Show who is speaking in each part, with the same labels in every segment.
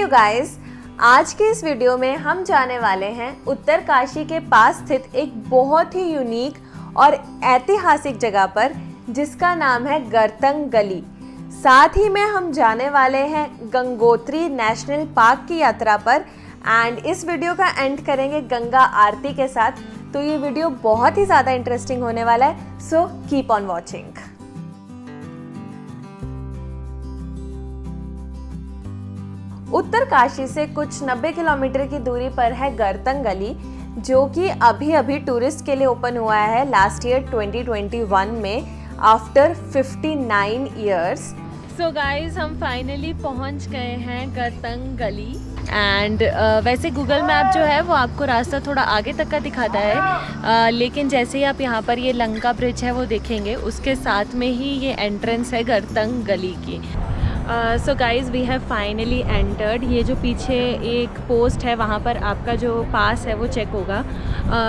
Speaker 1: Guys, आज के इस वीडियो में हम जाने वाले हैं उत्तरकाशी के पास स्थित एक बहुत ही यूनिक और ऐतिहासिक जगह पर जिसका नाम है गर्तंग गली। साथ ही में हम जाने वाले हैं गंगोत्री नेशनल पार्क की यात्रा पर एंड इस वीडियो का एंड करेंगे गंगा आरती के साथ। तो ये वीडियो बहुत ही ज़्यादा इंटरेस्टिंग होने वाला है, so keep on watching. Uttarkashi से कुछ 90 किलोमीटर की दूरी पर है गर्तंग गली, जो कि अभी टूरिस्ट के लिए ओपन हुआ है लास्ट ईयर 2021 में आफ्टर 59 इयर्स। सो गाइज, हम फाइनली पहुंच गए हैं गर्तंग गली एंड वैसे गूगल मैप जो है वो आपको रास्ता थोड़ा आगे तक का दिखाता है, लेकिन जैसे ही आप यहाँ पर ये लंका ब्रिज है वो देखेंगे, उसके साथ में ही ये एंट्रेंस है गर्तंग गली की। So guys, we have finally entered. ये जो पीछे एक पोस्ट है वहाँ पर आपका जो पास है वो चेक होगा।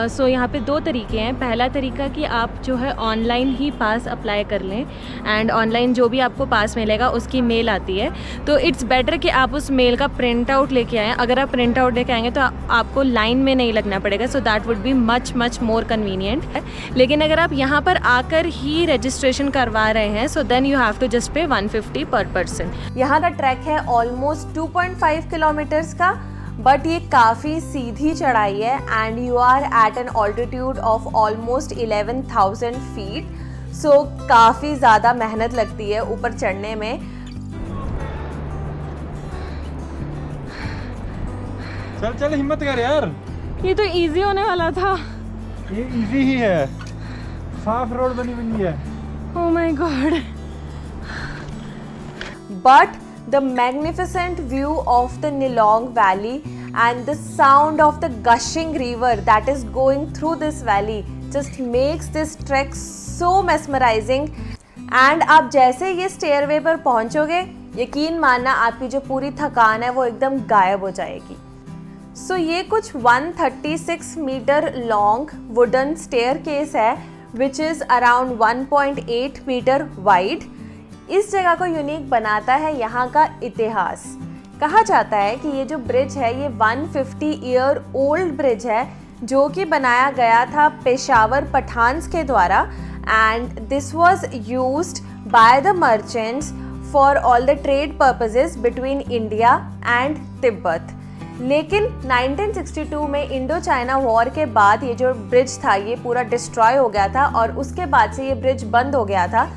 Speaker 1: सो यहाँ पे दो तरीके हैं। पहला तरीका कि आप जो है ऑनलाइन ही पास अप्लाई कर लें एंड ऑनलाइन जो भी आपको पास मिलेगा उसकी मेल आती है, तो इट्स बेटर कि आप उस मेल का प्रिंट आउट लेके आएँ। अगर आप प्रिंट आउट लेके आएंगे तो आपको लाइन में नहीं लगना पड़ेगा, so that would be much more convenient. लेकिन अगर आप यहाँ पर आकर ही रजिस्ट्रेशन करवा रहे हैं so then you have to just pay 150 पर पर्सन। यहाँ का ट्रैक है ऑलमोस्ट 2.5 किलोमीटर्स का, बट ये काफ़ी सीधी चढ़ाई है and you are at an altitude of almost 11,000 feet. So काफ़ी ज़्यादा मेहनत लगती है ऊपर चढ़ने में।
Speaker 2: चल हिम्मत कर यार,
Speaker 1: ये तो इजी होने वाला था।
Speaker 2: ये इजी ही है, साफ रोड बनी हुई है।
Speaker 1: Oh my God. But the magnificent view of the Nilong Valley and the sound of the gushing river that is going through this valley just makes this trek so mesmerizing. And आप जैसे ये stairway पर पहुंचोगे, यकीन मानना आपकी जो पूरी थकान है वो एकदम गायब हो जाएगी। So ये कुछ 136 मीटर लॉन्ग वुडन staircase है which is around 1.8 metre wide। इस जगह को यूनिक बनाता है यहाँ का इतिहास। कहा जाता है कि ये जो ब्रिज है ये 150 ईयर ओल्ड ब्रिज है, जो कि बनाया गया था पेशावर पठान्स के द्वारा and this was used by the merchants for all the trade purposes between India and Tibet. लेकिन 1962 में इंडो चाइना वॉर के बाद ये जो ब्रिज था ये पूरा डिस्ट्रॉय हो गया था और उसके बाद से ये ब्रिज बंद हो गया था।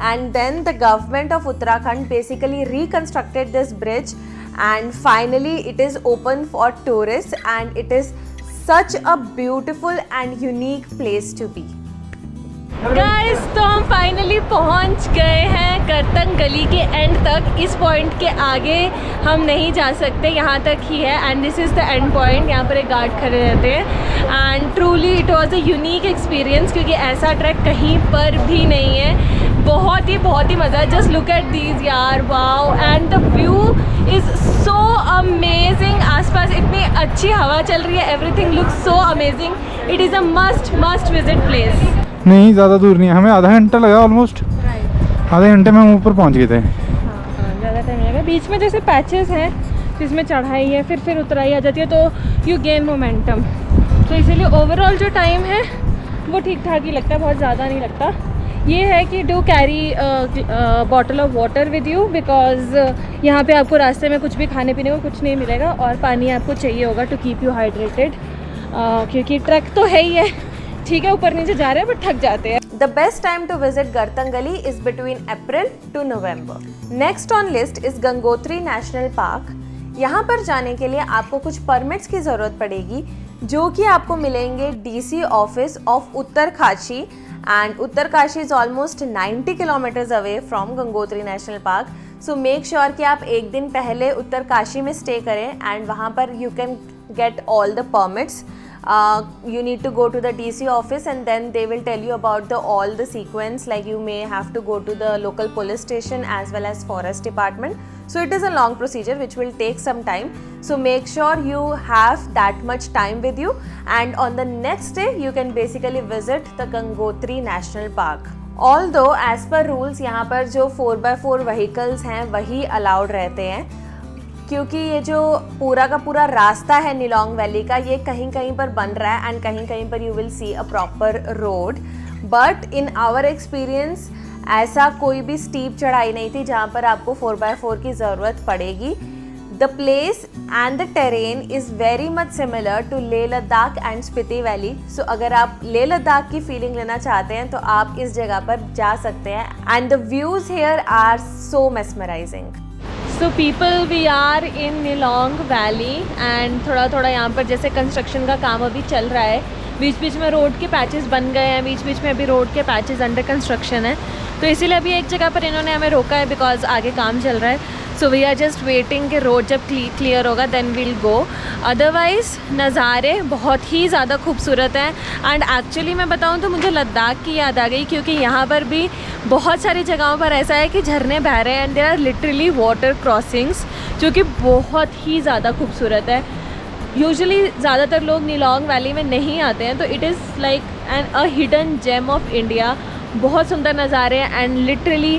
Speaker 1: And then the government of Uttarakhand basically reconstructed this bridge and finally it is open for tourists and it is such a beautiful and unique place to be. Guys, तो हम फाइनली पहुंच गए हैं गर्तंग गली के एंड तक। इस point के आगे हम नहीं जा सकते, यहाँ तक ही है and this is the end point. यहाँ पर एक गार्ड खड़े रहते हैं and truly it was a unique experience, क्योंकि ऐसा ट्रैक कहीं पर भी नहीं है। बहुत ही मज़ा। जस्ट लुक एट दीज यार, wow, and the view is so amazing. आसपास इतनी अच्छी हवा चल रही है, everything looks so amazing. It is a must visit place.
Speaker 2: नहीं, ज़्यादा दूर नहीं है, हमें आधा घंटा लगा ऑलमोस्ट। आधे घंटे में हम ऊपर पहुंच गए थे।
Speaker 1: हाँ, ज़्यादा टाइम लगा। बीच में जैसे पैचेस हैं जिसमें चढ़ाई है, फिर उतराई आ जाती है, तो यू गेन मोमेंटम। तो इसीलिए ओवरऑल जो टाइम है वो ठीक ठाक ही लगता है, बहुत ज़्यादा नहीं लगता। ये है कि do carry bottle of water with you, because यहाँ पे आपको रास्ते में कुछ भी खाने पीने को कुछ नहीं मिलेगा और पानी आपको चाहिए होगा टू कीप यू हाइड्रेटेड, क्योंकि ट्रैक तो है ही है, ठीक है, ऊपर नीचे जा रहे हैं बट थक जाते हैं। The best time to visit Gartang Gali is between April to November. Next on list is Gangotri national park. यहाँ पर जाने के लिए आपको कुछ परमिट्स की ज़रूरत पड़ेगी, जो कि आपको मिलेंगे DC office of Uttarkashi and Uttarkashi is almost 90 kilometres away from Gangotri national park. So make sure कि आप एक दिन पहले उत्तरकाशी में स्टे करें एंड वहाँ पर you can get all the permits. You need to go to the DC office and then they will tell you about all the sequence, like you may have to go to the local police station as well as forest department. So it is a long procedure which will take some time. So make sure you have that much time with you and on the next day you can basically visit the Gangotri National Park. Although as per rules यहाँ पर जो 4x4 vehicles हैं वही allowed रहते हैं, क्योंकि ये जो पूरा का पूरा रास्ता है निलोंग वैली का, ये कहीं कहीं पर बन रहा है एंड कहीं कहीं पर you will see a proper road, but in our experience ऐसा कोई भी स्टीप चढ़ाई नहीं थी जहाँ पर आपको 4x4 की ज़रूरत पड़ेगी. The place and the terrain is very much similar to Leh Ladakh and Spiti valley. So अगर आप लेह लद्दाख की फीलिंग लेना चाहते हैं तो आप इस जगह पर जा सकते हैं and the views here are so mesmerizing. So people, we are in Nelong valley and थोड़ा थोड़ा यहाँ पर जैसे कंस्ट्रक्शन का काम अभी चल रहा है. बीच बीच में रोड के पैचेस बन गए हैं, बीच बीच में अभी रोड के पैचेस अंडर कंस्ट्रक्शन है. तो इसीलिए अभी एक जगह पर इन्होंने हमें रोका है बिकॉज आगे काम चल रहा है. So we are just waiting कि रोड जब क्लियर होगा देन वील गो. अदरवाइज़ नज़ारे बहुत ही ज़्यादा खूबसूरत हैं एंड एक्चुअली मैं बताऊँ तो मुझे लद्दाख की याद आ गई, क्योंकि यहाँ पर भी बहुत सारी जगहों पर ऐसा है कि झरने बह रहे हैं and there are literally water crossings जो कि बहुत ही ज़्यादा खूबसूरत है. यूजुअली ज़्यादातर लोग निलोंग वैली में नहीं आते हैं, तो it is like a hidden gem of India. बहुत सुंदर नज़ारे हैं and literally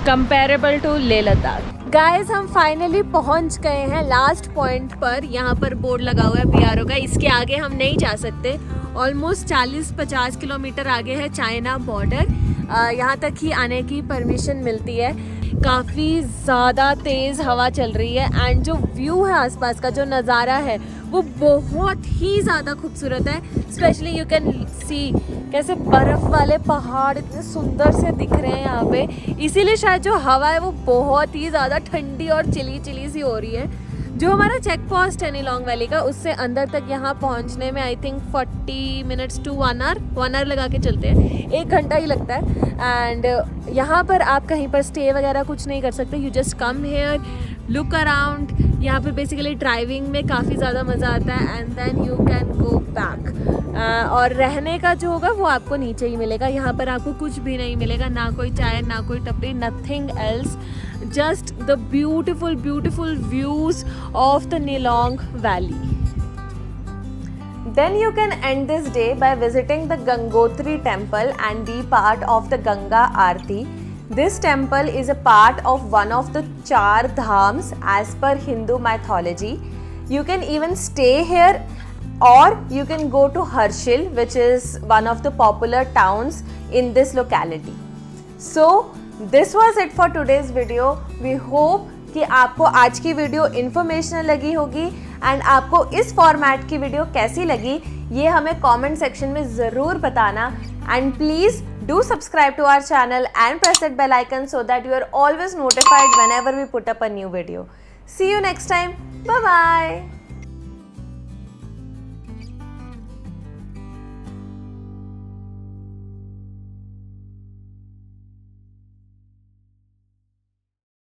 Speaker 1: comparable to Leh Ladakh. Guys, हम फाइनली पहुंच गए हैं लास्ट पॉइंट पर. यहाँ पर बोर्ड लगा हुआ है BRO का, इसके आगे हम नहीं जा सकते. ऑलमोस्ट 40-50 किलोमीटर आगे है चाइना बॉर्डर. यहाँ तक ही आने की परमिशन मिलती है. काफ़ी ज़्यादा तेज़ हवा चल रही है एंड जो व्यू है आसपास का, जो नज़ारा है वो बहुत ही ज़्यादा खूबसूरत है. स्पेशली यू कैन सी कैसे बर्फ़ वाले पहाड़ इतने सुंदर से दिख रहे हैं यहाँ पे. इसीलिए शायद जो हवा है वो बहुत ही ज़्यादा ठंडी और चिली चिली सी हो रही है. जो हमारा चेक पोस्ट है निलोंग वैली का, उससे अंदर तक यहाँ पहुँचने में I think 40 minutes to 1 hour लगा के चलते हैं, 1 घंटा ही लगता है. एंड यहाँ पर आप कहीं पर स्टे वगैरह कुछ नहीं कर सकते. You just come here, look around. यहाँ पर बेसिकली ड्राइविंग में काफ़ी ज़्यादा मज़ा आता है and then you can go back. और रहने का जो होगा वो आपको नीचे ही मिलेगा. यहाँ पर आपको कुछ भी नहीं मिलेगा, ना कोई चाय, ना कोई टपरी, nothing else. Just the beautiful views of the Nilong Valley. Then you can end this day by visiting the Gangotri temple and be part of the Ganga Aarti. This temple is a part of one of the 4 dhams as per Hindu mythology. You can even stay here or you can go to Harshil, which is one of the popular towns in this locality. So this was it for today's video. We hope कि आपको आज की video informational लगी होगी and आपको इस format की video कैसी लगी ये हमें कमेंट सेक्शन में ज़रूर बताना. And please do subscribe to our channel and press that bell icon so that you are always notified whenever we put up a new video. See you next time. Bye bye.